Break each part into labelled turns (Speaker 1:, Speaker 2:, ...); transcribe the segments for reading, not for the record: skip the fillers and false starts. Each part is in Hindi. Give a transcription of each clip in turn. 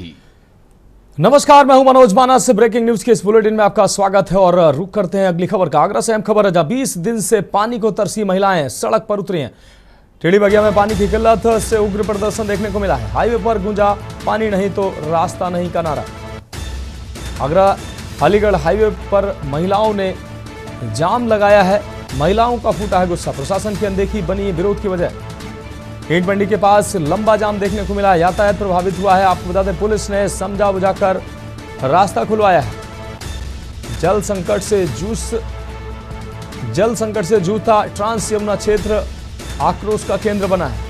Speaker 1: थी।
Speaker 2: नमस्कार, मैं हूं मनोज मानस। ब्रेकिंग न्यूज के इस बुलेटिन में आपका स्वागत है और रुक करते हैं अगली खबर का। आगरा से अहम खबर है, जहां 20 दिन से पानी को तरसी महिलाएं सड़क पर उतरी हैं। टेढ़ी बगिया में पानी की किल्लत से उग्र प्रदर्शन देखने को मिला है। हाईवे पर गूंजा पानी नहीं तो रास्ता नहीं का नारा। आगरा अलीगढ़ हाईवे पर महिलाओं ने जाम लगाया है। महिलाओं का फूटा है गुस्सा। प्रशासन की अनदेखी बनी विरोध की वजह। ईंट मंडी के पास लंबा जाम देखने को मिला। यातायात प्रभावित हुआ है। आपको बता दें, पुलिस ने समझा बुझाकर रास्ता खुलवाया है। जल संकट से जूझता ट्रांस यमुना क्षेत्र आक्रोश का केंद्र बना है।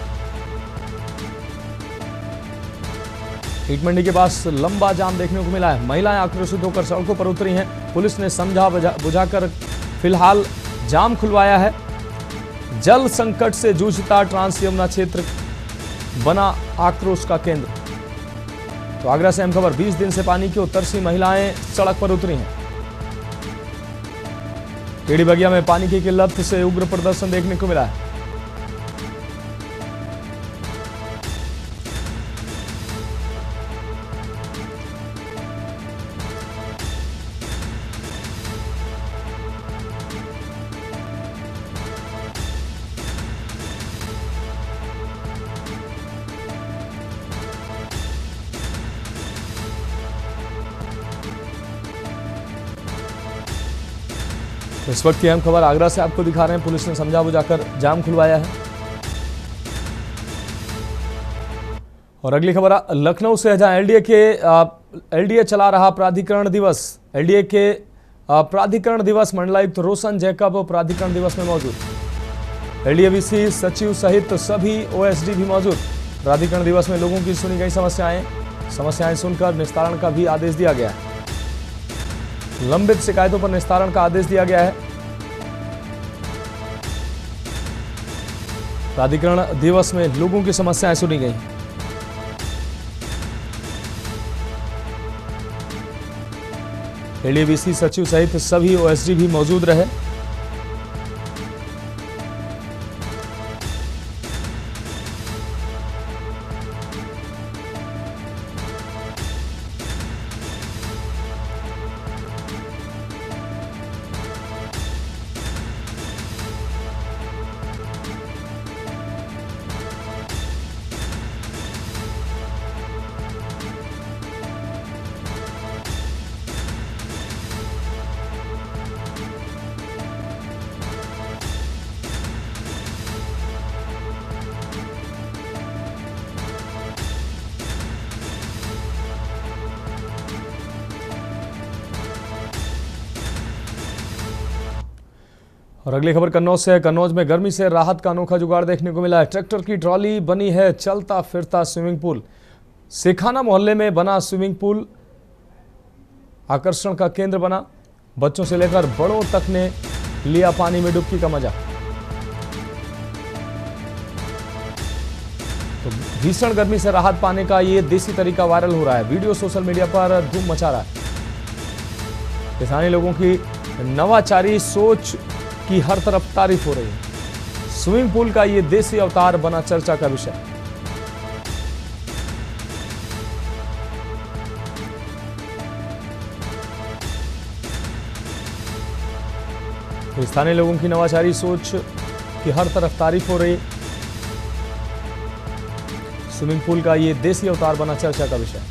Speaker 2: ईंट मंडी के पास लंबा जाम देखने को मिला है। महिलाएं आक्रोशित होकर सड़कों पर उतरी हैं। पुलिस ने समझा बुझाकर फिलहाल जाम खुलवाया है। जल संकट से जूझता ट्रांस यमुना क्षेत्र बना आक्रोश का केंद्र। तो आगरा से अहम खबर, 20 दिन से पानी की तरसी महिलाएं सड़क पर उतरी हैं। टेढ़ी बगिया में पानी की किल्लत से उग्र प्रदर्शन देखने को मिला है। इस वक्त की अहम खबर आगरा से आपको दिखा रहे हैं। पुलिस ने समझा बुझाकर जाम खुलवाया है। और अगली खबर लखनऊ से है, जहां एलडीए चला रहा प्राधिकरण दिवस। एलडीए के प्राधिकरण दिवस मंडलायुक्त रोशन जैकब प्राधिकरण दिवस में मौजूद। एलडीएवीसी सचिव सहित सभी ओएसडी भी मौजूद। प्राधिकरण दिवस में लोगों की सुनी गई समस्याएं सुनकर निस्तारण का भी आदेश दिया गया है। लंबित शिकायतों पर निस्तारण का आदेश दिया गया है। प्राधिकरण दिवस में लोगों की समस्याएं सुनी गई। एलडीएवीसी सचिव सहित सभी ओएसडी भी मौजूद रहे। और अगली खबर कन्नौज से है। कन्नौज में गर्मी से राहत का अनोखा जुगाड़ देखने को मिला है। ट्रैक्टर की ट्रॉली बनी है चलता फिरता स्विमिंग पूल। सिखाना मोहल्ले में बना स्विमिंग पूल आकर्षण का केंद्र बना। बच्चों से लेकर बड़ों तक ने लिया पानी में डुबकी का मजा। तो भीषण गर्मी से राहत पाने का ये देसी तरीका वायरल हो रहा है। वीडियो सोशल मीडिया पर धूम मचा रहा है। स्थानीय लोगों की नवाचारी सोच की हर तरफ तारीफ हो रही है। स्विमिंग पूल का ये देसी अवतार बना चर्चा का विषय। तो स्थानीय लोगों की नवाचारी सोच की हर तरफ तारीफ हो रही। स्विमिंग पूल का ये देसी अवतार बना चर्चा का विषय।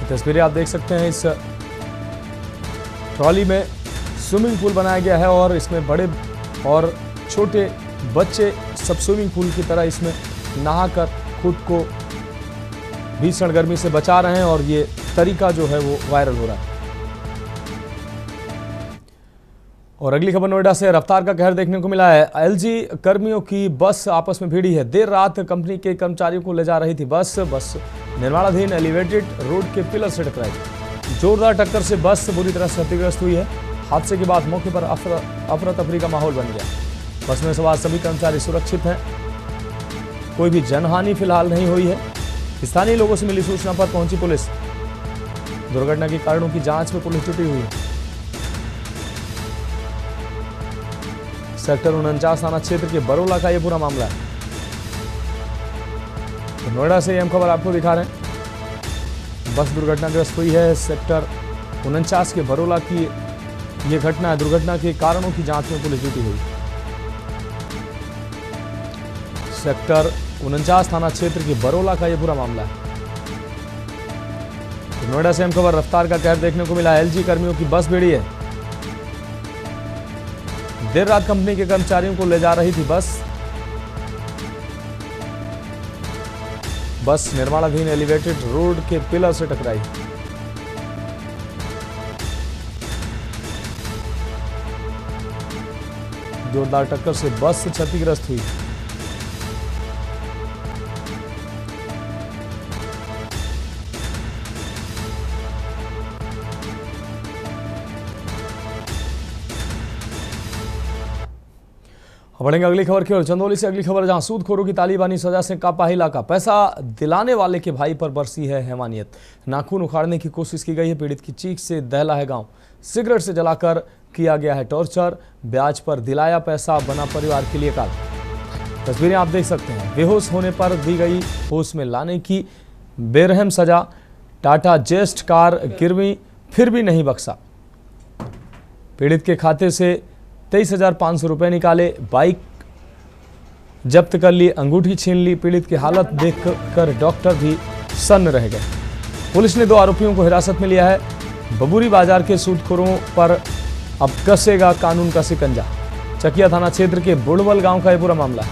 Speaker 2: तस्वीरें आप देख सकते हैं। इस ट्रॉली में स्विमिंग पूल बनाया गया है और इसमें बड़े और छोटे बच्चे सब स्विमिंग पूल की तरह इसमें नहाकर खुद को भीषण गर्मी से बचा रहे हैं और ये तरीका जो है वो वायरल हो रहा है। और अगली खबर नोएडा से, रफ्तार का कहर देखने को मिला है। एलजी कर्मियों की बस आपस में भिड़ी है। देर रात कंपनी के कर्मचारियों को ले जा रही थी बस निर्माणाधीन एलिवेटेड रोड के पिलर से टकराई। जोरदार टक्कर से बस बुरी तरह क्षतिग्रस्त हुई है। हादसे के बाद मौके पर अफरा तफरी का माहौल बन गया। बस में सवार सभी कर्मचारी सुरक्षित हैं, कोई भी जनहानि फिलहाल नहीं हुई है। स्थानीय लोगों से मिली सूचना पर पहुंची पुलिस। दुर्घटना के कारणों की जांच में पुलिस जुटी हुई है। सेक्टर 49 थाना क्षेत्र के बरोला का यह पूरा मामला है। तो नोएडा से अहम खबर आपको दिखा रहे हैं। बस दुर्घटनाग्रस्त हुई है। सेक्टर 49 के बरोला की यह घटना है। दुर्घटना के कारणों की जांच में पुलिस जुटी हुई। सेक्टर 49 थाना क्षेत्र के बरोला का यह पूरा मामला है। तो नोएडा से अहम खबर, रफ्तार का कहर देखने को मिला। एलजी कर्मियों की बस भिड़ी है। देर रात कंपनी के कर्मचारियों को ले जा रही थी बस निर्माणाधीन एलिवेटेड रोड के पिलर से टकराई। जोरदार टक्कर से बस क्षतिग्रस्त हुई। बढ़ेंगे अगली खबर की ओर। चंदौली से अगली खबर, जहां सूदखोरों की तालिबानी सजा से कांपा इलाका। पैसा दिलाने वाले के भाई पर बरसी है हैवानियत। नाखून उखाड़ने की कोशिश की गई है। पीड़ित की चीख से दहला है गांव। सिगरेट से जलाकर किया गया है टॉर्चर। ब्याज पर दिलाया पैसा, बना परिवार के लिए काल। तस्वीरें आप देख सकते हैं। बेहोश होने पर दी गई होश में लाने की बेरहम सजा। टाटा जेस्ट कार गिरवी, फिर भी नहीं बख्शा। पीड़ित के खाते से 23,500 रुपए निकाले। बाइक जब्त कर ली, अंगूठी छीन ली। पीड़ित की हालत देखकर डॉक्टर भी सन्न रह गए। पुलिस ने 2 आरोपियों को हिरासत में लिया है। बबूरी बाजार के सूदखोरों पर अब कसेगा कानून का शिकंजा। चकिया थाना क्षेत्र के बुड़वल गांव का यह पूरा मामला है।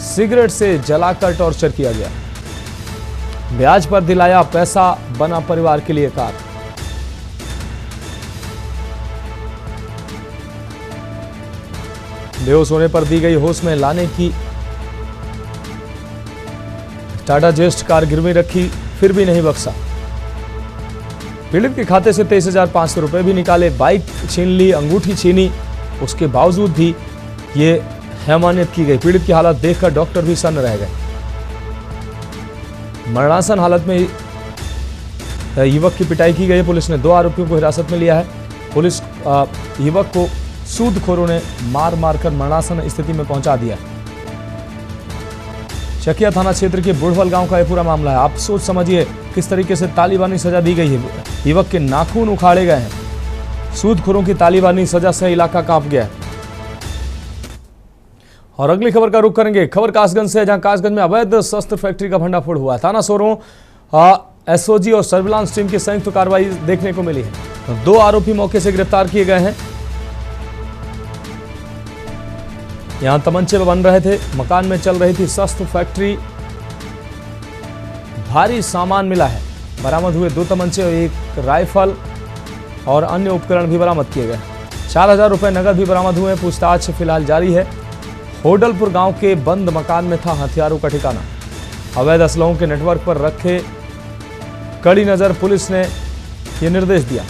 Speaker 2: सिगरेट से जलाकर टॉर्चर किया गया। ब्याज पर दिलाया पैसा, बना परिवार के लिए कार। बेहोश होने पर दी गई होश में लाने की टाटा जेस्ट कार गिरवी रखी, फिर भी नहीं बख्शा। पीड़ित के खाते से 23,500 रुपए भी निकाले। बाइक छीन ली, अंगूठी छीनी। उसके बावजूद भी ये हैवानियत की गई। पीड़ित की हालत देखकर डॉक्टर भी सन्न रह गए। मरणासन हालत में युवक की पिटाई की गई। पुलिस ने 2 आरोपियों को हिरासत में लिया है। पुलिस युवक को सूदखोरों ने मार कर मरणासन स्थिति में पहुंचा दिया। चकिया थाना क्षेत्र के बुड़वल गांव का यह पूरा मामला है। आप सोच समझिए किस तरीके से तालिबानी सजा दी गई है। युवक के नाखून उखाड़े गए हैं। सूदखोरों की तालिबानी सजा से इलाका कांप गया है। और अगली खबर का रुख करेंगे। खबर कासगंज से, जहां कासगंज में अवैध शस्त्र फैक्ट्री का भंडाफोड़ हुआ है। थाना सोरों एसओजी और सर्विलांस टीम की संयुक्त कार्रवाई देखने को मिली है। 2 आरोपी मौके से गिरफ्तार किए गए हैं। यहां तमंचे बन रहे थे। मकान में चल रही थी शस्त्र फैक्ट्री। भारी सामान मिला है। बरामद हुए 2 तमंचे, 1 राइफल और अन्य उपकरण भी बरामद किए गए। 4,000 रुपए नगद भी बरामद हुए। पूछताछ फिलहाल जारी है। होडलपुर गांव के बंद मकान में था हथियारों का ठिकाना। अवैध असलहों के नेटवर्क पर रखे कड़ी नजर पुलिस ने यह निर्देश दिया।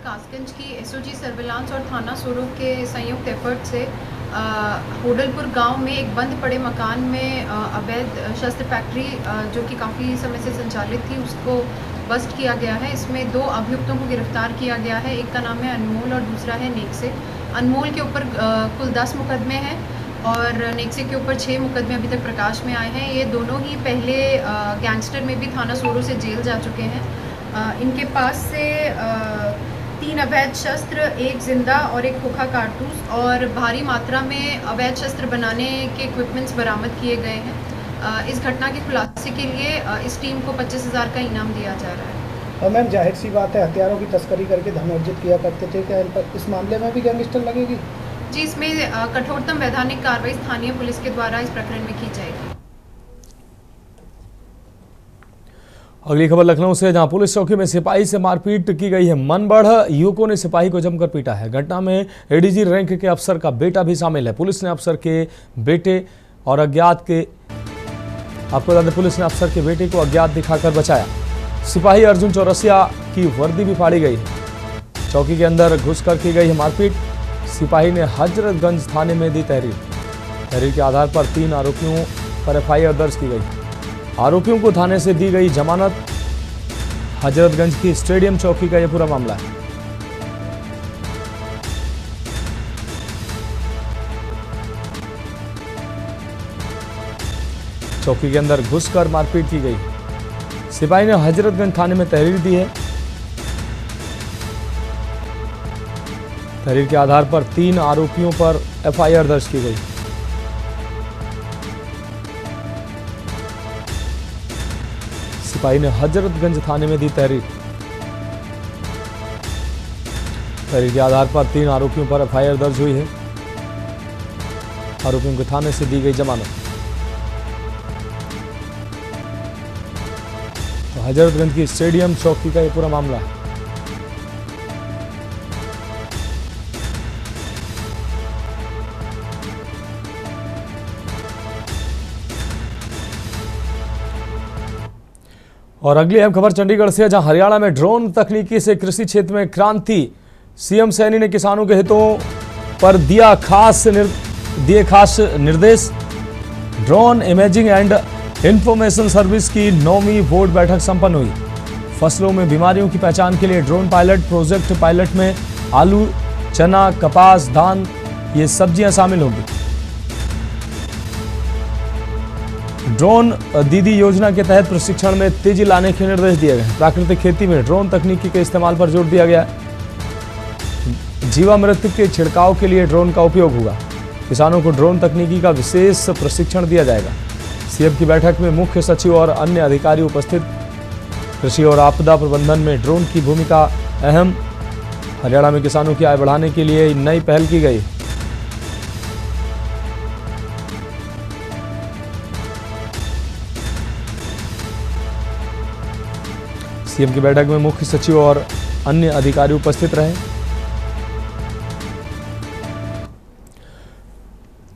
Speaker 1: कासगंज की एसओजी सर्विलांस और थाना सोरो के संयुक्त एफर्ट से होडलपुर गांव में एक बंद पड़े मकान में अवैध शस्त्र फैक्ट्री जो कि काफ़ी समय से संचालित थी, उसको बस्ट किया गया है। इसमें 2 अभियुक्तों को गिरफ्तार किया गया है। एक का नाम है अनमोल और दूसरा है नेक्से। अनमोल के ऊपर कुल 10 मुकदमे हैं और नेक्से के ऊपर 6 मुकदमे अभी तक प्रकाश में आए हैं। ये दोनों ही पहले गैंगस्टर में भी थाना सोरो से जेल जा चुके हैं। इनके पास से 3 अवैध शस्त्र, 1 जिंदा और 1 खोखा कारतूस और भारी मात्रा में अवैध शस्त्र बनाने के इक्विपमेंट्स बरामद किए गए हैं। इस घटना के खुलासे के लिए इस टीम को 25,000 का इनाम दिया जा रहा है।
Speaker 3: और मैम जाहिर सी बात है हथियारों की तस्करी करके धन अर्जित किया करते थे, क्या इन पर इस मामले में भी गैंगस्टर लगेगी?
Speaker 1: जी, इसमें कठोरतम वैधानिक कार्रवाई स्थानीय पुलिस के द्वारा इस प्रकरण में की जाएगी।
Speaker 2: अगली खबर लखनऊ से, जहां पुलिस चौकी में सिपाही से मारपीट की गई है। मनबढ़ युवकों ने सिपाही को जमकर पीटा है। घटना में एडीजी रैंक के अफसर का बेटा भी शामिल है। पुलिस ने अफसर के बेटे और अज्ञात के आपको बता दें, पुलिस ने अफसर के बेटे को अज्ञात दिखाकर बचाया। सिपाही अर्जुन चौरसिया की वर्दी भी फाड़ी गई है। चौकी के अंदर घुसकर की गई है मारपीट। सिपाही ने हजरतगंज थाने में दी तहरीर। तहरीर के आधार पर 3 आरोपियों पर FIR दर्ज की गई। आरोपियों को थाने से दी गई जमानत। हजरतगंज की स्टेडियम चौकी का यह पूरा मामला है। चौकी के अंदर घुसकर मारपीट की गई। सिपाही ने हजरतगंज थाने में तहरीर दी है। तहरीर के आधार पर 3 आरोपियों पर FIR दर्ज की गई। सिपाही ने हजरतगंज थाने में दी तहरीर। तहरीर के आधार पर 3 आरोपियों पर FIR दर्ज हुई है। आरोपियों को थाने से दी गई जमानत। तो हजरतगंज की स्टेडियम चौकी का यह पूरा मामला है। और अगली अहम खबर चंडीगढ़ से, जहां हरियाणा में ड्रोन तकनीकी से कृषि क्षेत्र में क्रांति। सीएम सैनी ने किसानों के हितों पर दिए खास निर्देश। Drone imaging and information service की 9वीं बोर्ड बैठक संपन्न हुई। फसलों में बीमारियों की पहचान के लिए ड्रोन पायलट प्रोजेक्ट। पायलट में आलू, चना, कपास, धान ये सब्जियां शामिल होंगी। ड्रोन दीदी योजना के तहत प्रशिक्षण में तेजी लाने के निर्देश दिए गए हैं। प्राकृतिक खेती में ड्रोन तकनीकी के इस्तेमाल पर जोर दिया गया है। जीवामृत के छिड़काव के लिए ड्रोन का उपयोग होगा। किसानों को ड्रोन तकनीकी का विशेष प्रशिक्षण दिया जाएगा। सीएम की बैठक में मुख्य सचिव और अन्य अधिकारी उपस्थित। कृषि और आपदा प्रबंधन में ड्रोन की भूमिका अहम। हरियाणा में किसानों की आय बढ़ाने के लिए नई पहल की गई। सीएम की बैठक में मुख्य सचिव और अन्य अधिकारी उपस्थित रहे।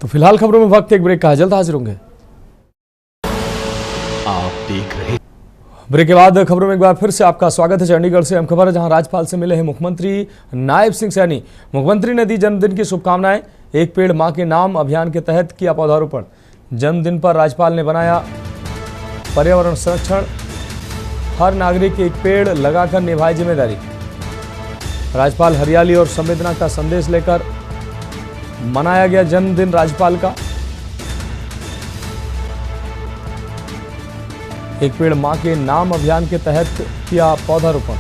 Speaker 2: तो फिलहाल खबरों में वक्त एक ब्रेक का है, जल्द हाजिर होंगे।
Speaker 4: आप देख रहे
Speaker 2: ब्रेक के बाद खबरों में एक बार फिर से आपका स्वागत है। चंडीगढ़ से अहम खबर है, जहां राज्यपाल से मिले हैं मुख्यमंत्री नायब सिंह सैनी। मुख्यमंत्री ने दी जन्मदिन की शुभकामनाएं। एक पेड़ मां के नाम अभियान के तहत किया पौधारोपण। जन्मदिन पर राज्यपाल ने बनाया पर्यावरण संरक्षण। हर नागरिक एक पेड़ लगाकर निभाए जिम्मेदारी। राज्यपाल हरियाली और संवेदना का संदेश लेकर मनाया गया जन्मदिन राज्यपाल का। एक पेड़ मां के नाम अभियान के तहत किया पौधारोपण।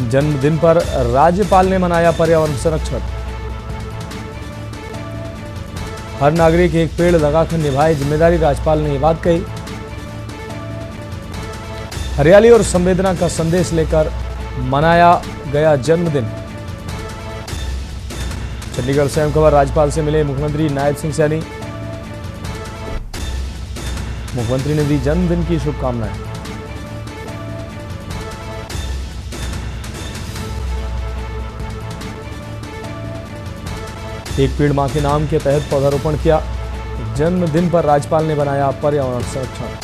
Speaker 2: जन्मदिन पर राज्यपाल ने मनाया पर्यावरण संरक्षण। हर नागरिक एक पेड़ लगाकर निभाए जिम्मेदारी, राज्यपाल ने यह बात कही। हरियाली और संवेदना का संदेश लेकर मनाया गया जन्मदिन। चंडीगढ़ से अहम खबर, राज्यपाल से मिले मुख्यमंत्री नायब सिंह सैनी। मुख्यमंत्री ने दी जन्मदिन की शुभकामनाएं। एक पेड़ मां के नाम के तहत पौधारोपण किया। जन्मदिन पर राज्यपाल ने बनाया पर्यावरण संरक्षण।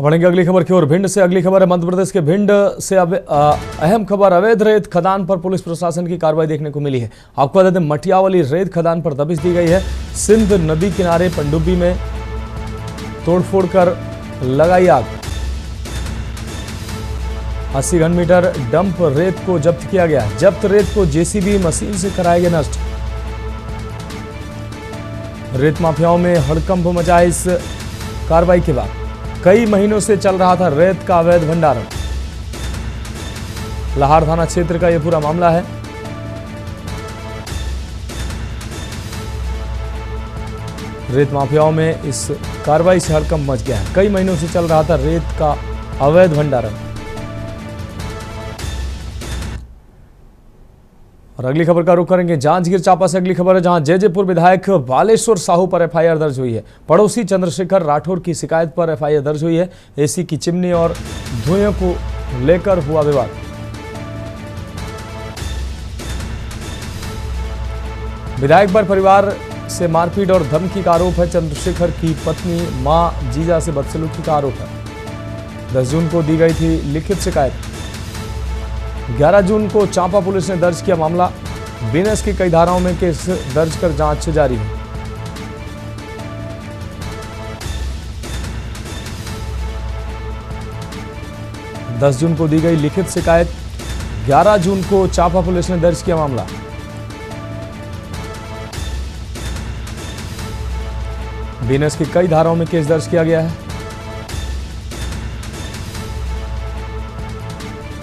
Speaker 2: बढ़ेंगे अगली खबर की ओर। भिंड से अगली खबर है। मध्य प्रदेश के भिंड से अहम खबर, अवैध रेत खदान पर पुलिस प्रशासन की कार्रवाई देखने को मिली है। आपको बता दें, मटियावाली रेत खदान पर दबिश दी गई है। सिंध नदी किनारे पनडुब्बी में तोड़फोड़ कर लगाई आग। 80 घन मीटर डंप रेत को जब्त किया गया। जब्त रेत को जेसीबी मशीन से कराया गया नष्ट। रेत माफियाओं में हड़कंप मचा इस कार्रवाई के बाद। कई महीनों से चल रहा था रेत का अवैध भंडारण। लाहौर थाना क्षेत्र का यह पूरा मामला है। रेत माफियाओं में इस कार्रवाई से हड़कंप मच गया है। कई महीनों से चल रहा था रेत का अवैध भंडारण। और अगली खबर का रुख करेंगे जांजगीर चांपा से। अगली खबर है, जहां जयजयपुर विधायक बालेश्वर साहू पर एफआईआर दर्ज हुई है। पड़ोसी चंद्रशेखर राठौर की शिकायत पर एफआईआर दर्ज हुई है। एसी की चिमनी और धुएं को लेकर हुआ विवाद। विधायक पर परिवार से मारपीट और धमकी का आरोप है। चंद्रशेखर की पत्नी मां जीजा से बदसलूकी का आरोप है। 10 जून को दी गई थी लिखित शिकायत। 11 जून को चांपा पुलिस ने दर्ज किया मामला। बीएनएस की कई धाराओं में केस दर्ज कर जांच जारी है। दस जून को दी गई लिखित शिकायत। 11 जून को चांपा पुलिस ने दर्ज किया मामला। बीएनएस की कई धाराओं में केस दर्ज किया गया है।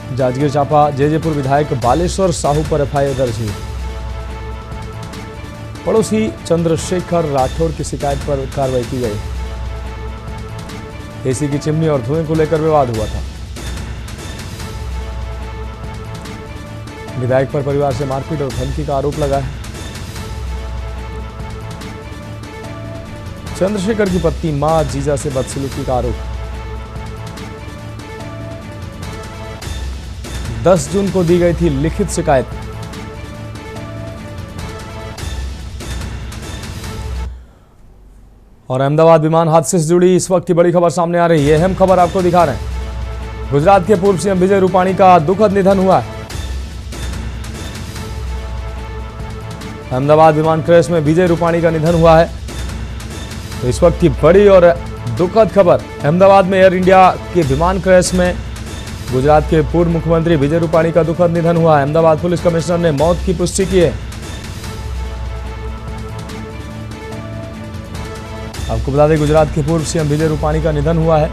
Speaker 2: जांजगीर चांपा जयजयपुर विधायक बालेश्वर साहू पर एफआईआर दर्ज हुई। पड़ोसी चंद्रशेखर राठौर की शिकायत पर कार्रवाई की गई। एसी की चिमनी और धुएं को लेकर विवाद हुआ था। विधायक पर परिवार से मारपीट और धमकी का आरोप लगा है। चंद्रशेखर की पत्नी मां जीजा से बदसलूकी का आरोप। 10 जून को दी गई थी लिखित शिकायत। और अहमदाबाद विमान हादसे से जुड़ी इस वक्त की बड़ी खबर सामने आ रही है। अहम खबर आपको दिखा रहे हैं। गुजरात के पूर्व सीएम विजय रूपाणी का दुखद निधन हुआ है। अहमदाबाद विमान क्रैश में विजय रूपाणी का निधन हुआ है। तो इस वक्त की बड़ी और दुखद खबर, अहमदाबाद में एयर इंडिया के विमान क्रैश में गुजरात के पूर्व मुख्यमंत्री विजय रूपाणी का दुखद निधन हुआ है। अहमदाबाद पुलिस कमिश्नर ने मौत की पुष्टि की है। आपको बता दें, गुजरात के पूर्व सीएम विजय रूपाणी का निधन हुआ है।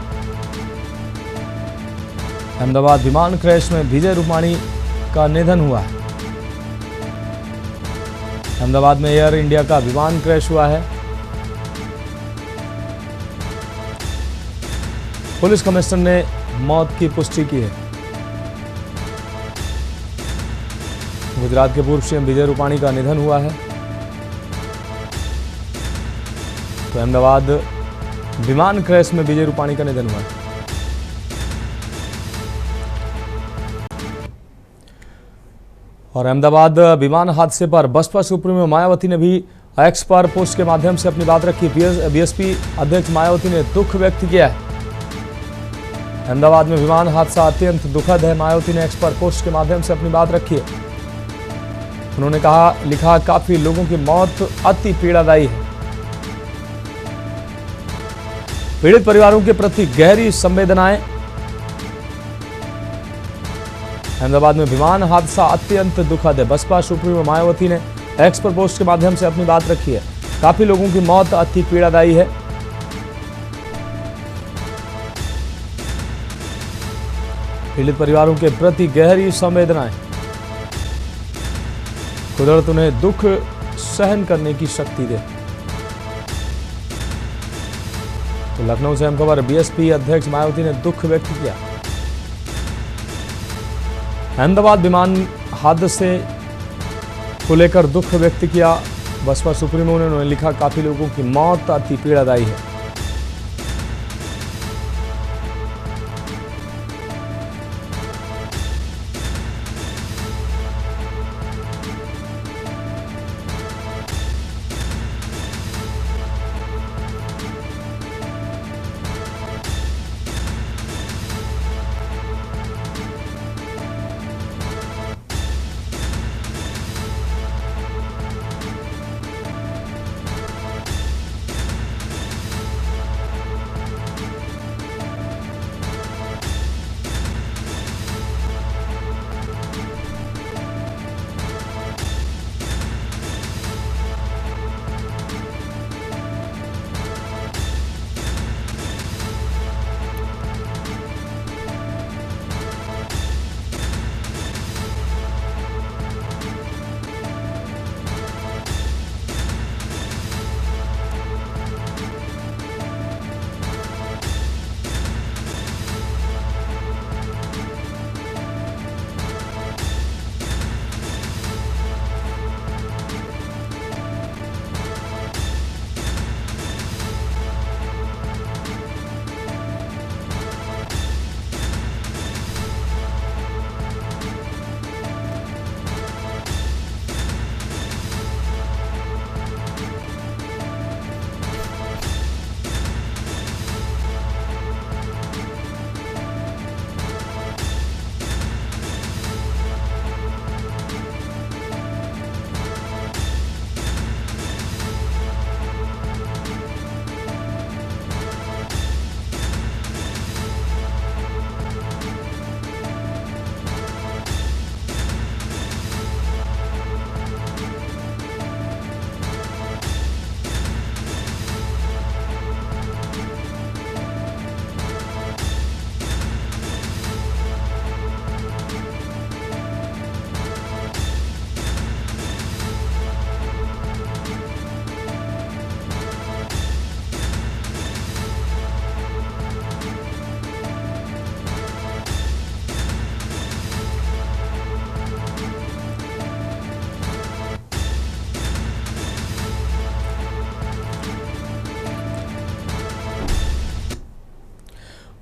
Speaker 2: अहमदाबाद विमान क्रैश में विजय रूपाणी का निधन हुआ है। अहमदाबाद में एयर इंडिया का विमान क्रैश हुआ है। पुलिस कमिश्नर ने मौत की पुष्टि की है। गुजरात के पूर्व सीएम विजय रूपाणी का निधन हुआ है। तो अहमदाबाद विमान क्रैश में विजय रूपाणी का निधन हुआ है। और अहमदाबाद विमान हादसे पर बसपा सुप्रीमो मायावती ने भी एक्स पर पोस्ट के माध्यम से अपनी बात रखी। बीएसपी अध्यक्ष मायावती ने दुख व्यक्त किया है। अहमदाबाद में विमान हादसा अत्यंत दुखद है। मायावती ने एक्स पर पोस्ट के माध्यम से अपनी बात रखी है। उन्होंने लिखा, काफी लोगों की मौत अति पीड़ादायी है। पीड़ित परिवारों के प्रति गहरी संवेदनाएं। अहमदाबाद में विमान हादसा अत्यंत दुखद है। बसपा सुप्रीमो मायावती ने एक्स पर पोस्ट के माध्यम से अपनी बात रखी है। काफी लोगों की मौत अति पीड़ादायी है। पीड़ित परिवारों के प्रति गहरी संवेदनाएं। कुदरत उन्हें दुख सहन करने की शक्ति दे। तो लखनऊ से हम खबर, बीएसपी अध्यक्ष मायावती ने दुख व्यक्त किया। अहमदाबाद विमान हादसे को लेकर दुख व्यक्त किया। बसपा सुप्रीमो ने उन्होंने लिखा, काफी लोगों की मौत अति पीड़ादायी है।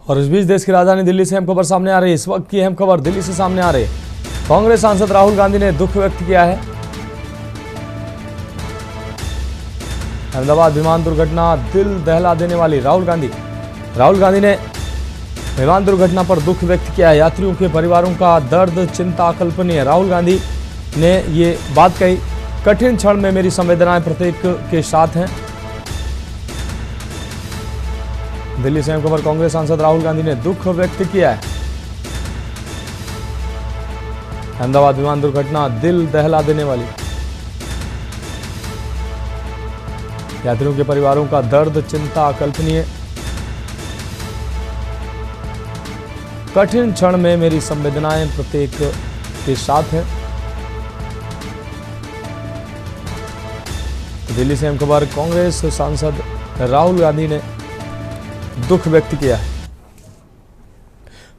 Speaker 2: और इस बीच देश की राजधानी दिल्ली से अहम खबर सामने आ रही है। इस वक्त की अहम खबर दिल्ली से सामने आ रही है। कांग्रेस सांसद राहुल गांधी ने दुख व्यक्त किया है। अहमदाबाद विमान दुर्घटना दिल दहला देने वाली। राहुल गांधी ने विमान दुर्घटना पर दुख व्यक्त किया है। यात्रियों के परिवारों का दर्द चिंता अकल्पनीय। राहुल गांधी ने ये बात कही, कठिन क्षण में मेरी संवेदनाएं प्रत्येक के साथ हैं। दिल्ली से अहम खबर, कांग्रेस सांसद राहुल गांधी ने दुख व्यक्त किया है। अहमदाबाद विमान दुर्घटना दिल दहला देने वाली। यात्रियों के परिवारों का दर्द चिंता अकल्पनीय। कठिन क्षण में मेरी संवेदनाएं प्रत्येक के साथ हैं। तो दिल्ली से अहम खबर, कांग्रेस सांसद राहुल गांधी ने दुख व्यक्त किया है।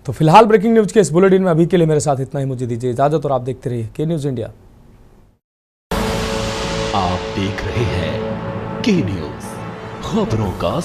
Speaker 2: तो फिलहाल ब्रेकिंग न्यूज के इस बुलेटिन में अभी के लिए मेरे साथ इतना ही। मुझे दीजिए इजाजत और आप देखते रहिए के न्यूज इंडिया।
Speaker 4: आप देख रहे हैं के न्यूज, खबरों का